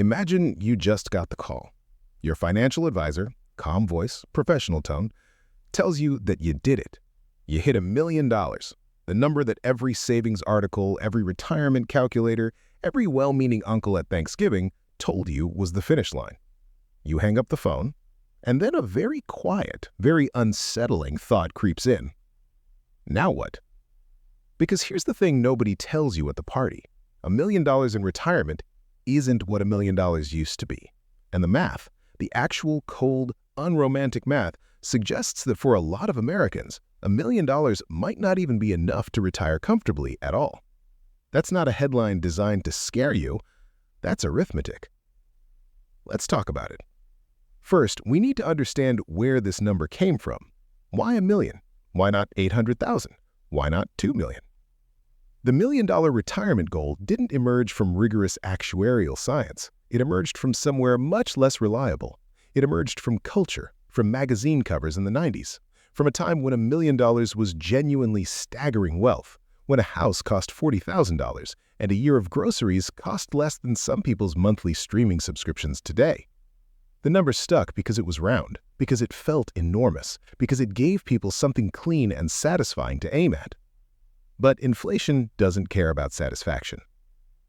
Imagine you just got the call. Your financial advisor, calm voice, professional tone, tells you that you did it. You hit $1 million, the number that every savings article, every retirement calculator, every well-meaning uncle at Thanksgiving told you was the finish line. You hang up the phone, and then a very quiet, very unsettling thought creeps in. Now what? Because here's the thing nobody tells you at the party. $1 million in retirement isn't what $1 million used to be. And the math, the actual cold, unromantic math, suggests that for a lot of Americans, $1 million might not even be enough to retire comfortably at all. That's not a headline designed to scare you. That's arithmetic. Let's talk about it. First, we need to understand where this number came from. Why $1 million? Why not 800,000? Why not 2 million? The $1 million retirement goal didn't emerge from rigorous actuarial science. It emerged from somewhere much less reliable. It emerged from culture, from magazine covers in the 90s, from a time when $1 million was genuinely staggering wealth, when a house cost $40,000 and a year of groceries cost less than some people's monthly streaming subscriptions today. The number stuck because it was round, because it felt enormous, because it gave people something clean and satisfying to aim at. But inflation doesn't care about satisfaction.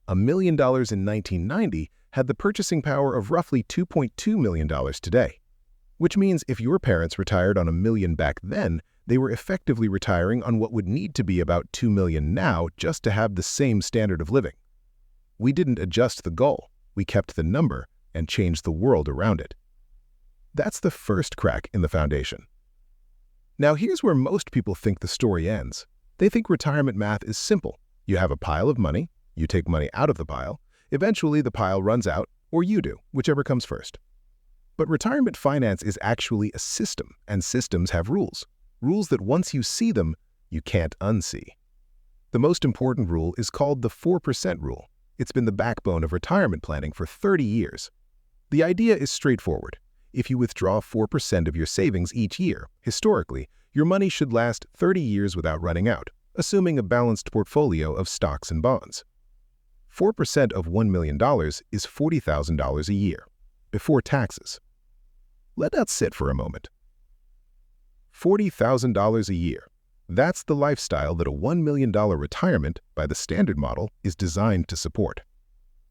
$1 million in 1990 had the purchasing power of roughly $2.2 million today, which means if your parents retired on $1 million back then, they were effectively retiring on what would need to be about $2 million now just to have the same standard of living. We didn't adjust the goal, we kept the number and changed the world around it. That's the first crack in the foundation. Now here's where most people think the story ends. They think retirement math is simple. You have a pile of money, you take money out of the pile, eventually the pile runs out, or you do, whichever comes first. But retirement finance is actually a system, and systems have rules. Rules that once you see them, you can't unsee. The most important rule is called the 4% rule. It's been the backbone of retirement planning for 30 years. The idea is straightforward. If you withdraw 4% of your savings each year, historically, your money should last 30 years without running out, assuming a balanced portfolio of stocks and bonds. 4% of $1 million is $40,000 a year, before taxes. Let that sit for a moment. $40,000 a year. That's the lifestyle that a $1 million retirement, by the standard model, is designed to support.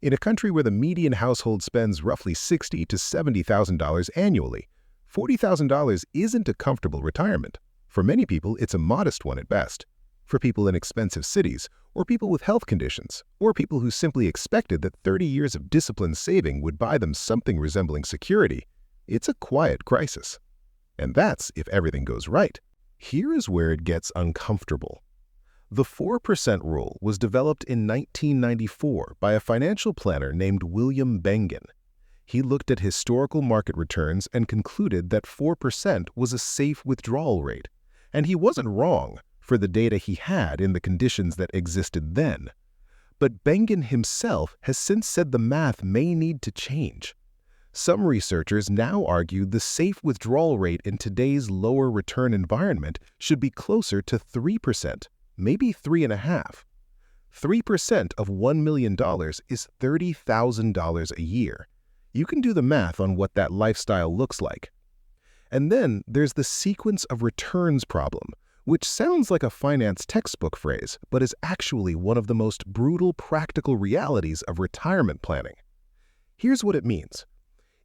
In a country where the median household spends roughly $60,000 to $70,000 annually, $40,000 isn't a comfortable retirement. For many people, it's a modest one at best. For people in expensive cities, or people with health conditions, or people who simply expected that 30 years of disciplined saving would buy them something resembling security, it's a quiet crisis. And that's if everything goes right. Here is where it gets uncomfortable. The 4% rule was developed in 1994 by a financial planner named William Bengen. He looked at historical market returns and concluded that 4% was a safe withdrawal rate. And he wasn't wrong for the data he had in the conditions that existed then. But Bengen himself has since said the math may need to change. Some researchers now argue the safe withdrawal rate in today's lower return environment should be closer to 3%, maybe 3.5%. 3% of $1 million is $30,000 a year. You can do the math on what that lifestyle looks like. And then there's the sequence of returns problem, which sounds like a finance textbook phrase, but is actually one of the most brutal practical realities of retirement planning. Here's what it means.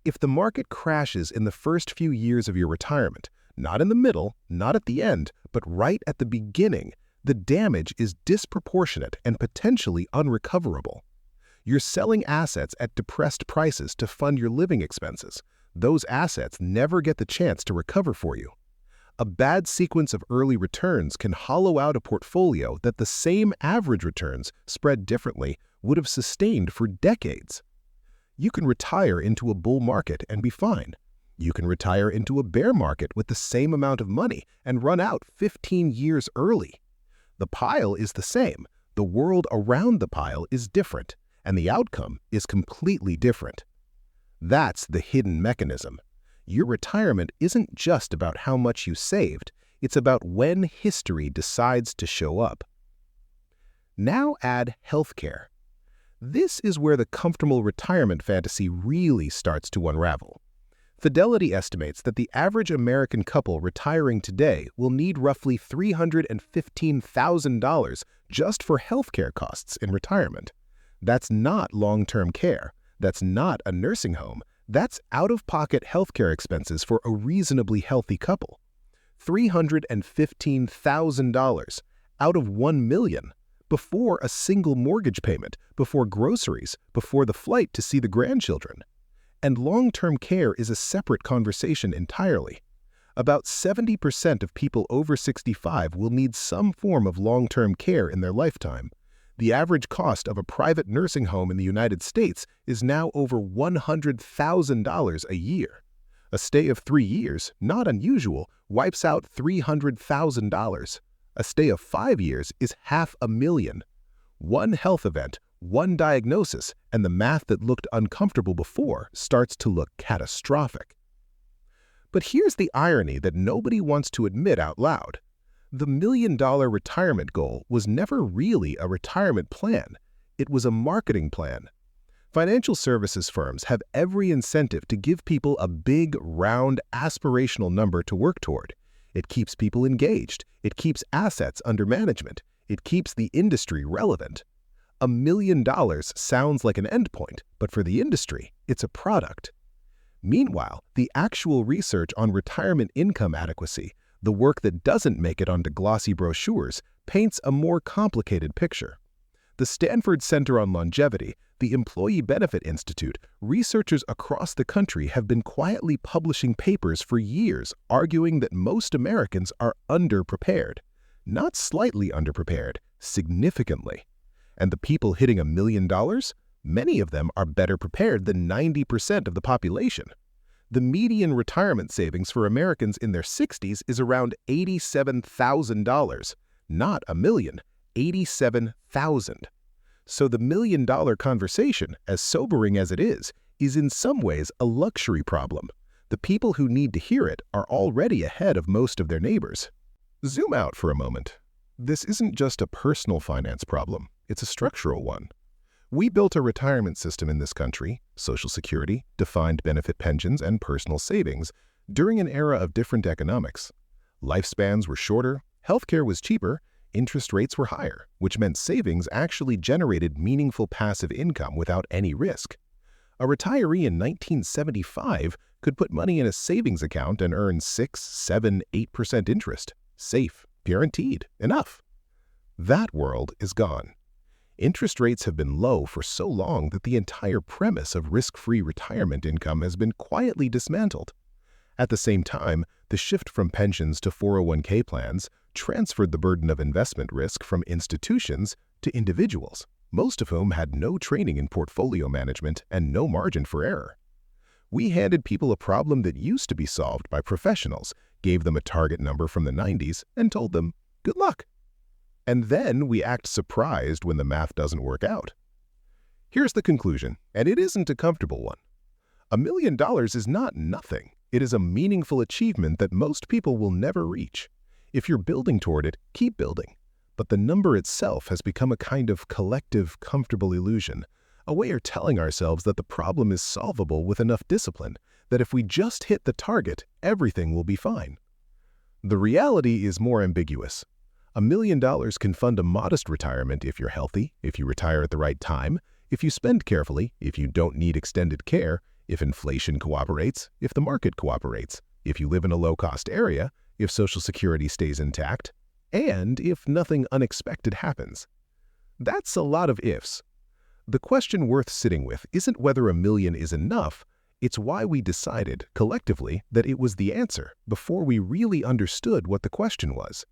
If the market crashes in the first few years of your retirement, not in the middle, not at the end, but right at the beginning, the damage is disproportionate and potentially unrecoverable. You're selling assets at depressed prices to fund your living expenses. Those assets never get the chance to recover for you. A bad sequence of early returns can hollow out a portfolio that the same average returns, spread differently, would have sustained for decades. You can retire into a bull market and be fine. You can retire into a bear market with the same amount of money and run out 15 years early. The pile is the same. The world around the pile is different, and the outcome is completely different. That's the hidden mechanism. Your retirement isn't just about how much you saved, it's about when history decides to show up. Now add healthcare. This is where the comfortable retirement fantasy really starts to unravel. Fidelity estimates that the average American couple retiring today will need roughly $315,000 just for healthcare costs in retirement. That's not long-term care. That's not a nursing home. That's out-of-pocket healthcare expenses for a reasonably healthy couple. $315,000 out of $1 million before a single mortgage payment, before groceries, before the flight to see the grandchildren. And long-term care is a separate conversation entirely. About 70% of people over 65 will need some form of long-term care in their lifetime. The average cost of a private nursing home in the United States is now over $100,000 a year. A stay of 3 years, not unusual, wipes out $300,000. A stay of 5 years is $500,000. One health event, one diagnosis, and the math that looked uncomfortable before starts to look catastrophic. But here's the irony that nobody wants to admit out loud. The $1 million retirement goal was never really a retirement plan. It was a marketing plan. Financial services firms have every incentive to give people a big, round, aspirational number to work toward. It keeps people engaged. It keeps assets under management. It keeps the industry relevant. $1 million sounds like an endpoint, but for the industry, it's a product. Meanwhile, the actual research on retirement income adequacy, the work that doesn't make it onto glossy brochures, paints a more complicated picture. The Stanford Center on Longevity, the Employee Benefit Institute, researchers across the country have been quietly publishing papers for years arguing that most Americans are underprepared. Not slightly underprepared, significantly. And the people hitting $1 million? Many of them are better prepared than 90% of the population. The median retirement savings for Americans in their 60s is around $87,000. Not $1 million, $87,000. So the $1 million conversation, as sobering as it is in some ways a luxury problem. The people who need to hear it are already ahead of most of their neighbors. Zoom out for a moment. This isn't just a personal finance problem. It's a structural one. We built a retirement system in this country, Social Security, defined benefit pensions, and personal savings, during an era of different economics. Lifespans were shorter, healthcare was cheaper, interest rates were higher, which meant savings actually generated meaningful passive income without any risk. A retiree in 1975 could put money in a savings account and earn 6, 7, 8% interest. Safe, guaranteed, enough. That world is gone. Interest rates have been low for so long that the entire premise of risk-free retirement income has been quietly dismantled. At the same time, the shift from pensions to 401k plans transferred the burden of investment risk from institutions to individuals, most of whom had no training in portfolio management and no margin for error. We handed people a problem that used to be solved by professionals, gave them a target number from the 90s, and told them, good luck. And then we act surprised when the math doesn't work out. Here's the conclusion, and it isn't a comfortable one. $1 million is not nothing. It is a meaningful achievement that most people will never reach. If you're building toward it, keep building. But the number itself has become a kind of collective, comfortable illusion, a way of telling ourselves that the problem is solvable with enough discipline, that if we just hit the target, everything will be fine. The reality is more ambiguous. $1 million can fund a modest retirement if you're healthy, if you retire at the right time, if you spend carefully, if you don't need extended care, if inflation cooperates, if the market cooperates, if you live in a low-cost area, if Social Security stays intact, and if nothing unexpected happens. That's a lot of ifs. The question worth sitting with isn't whether $1 million is enough, it's why we decided, collectively, that it was the answer before we really understood what the question was.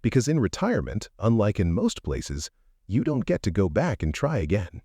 Because in retirement, unlike in most places, you don't get to go back and try again.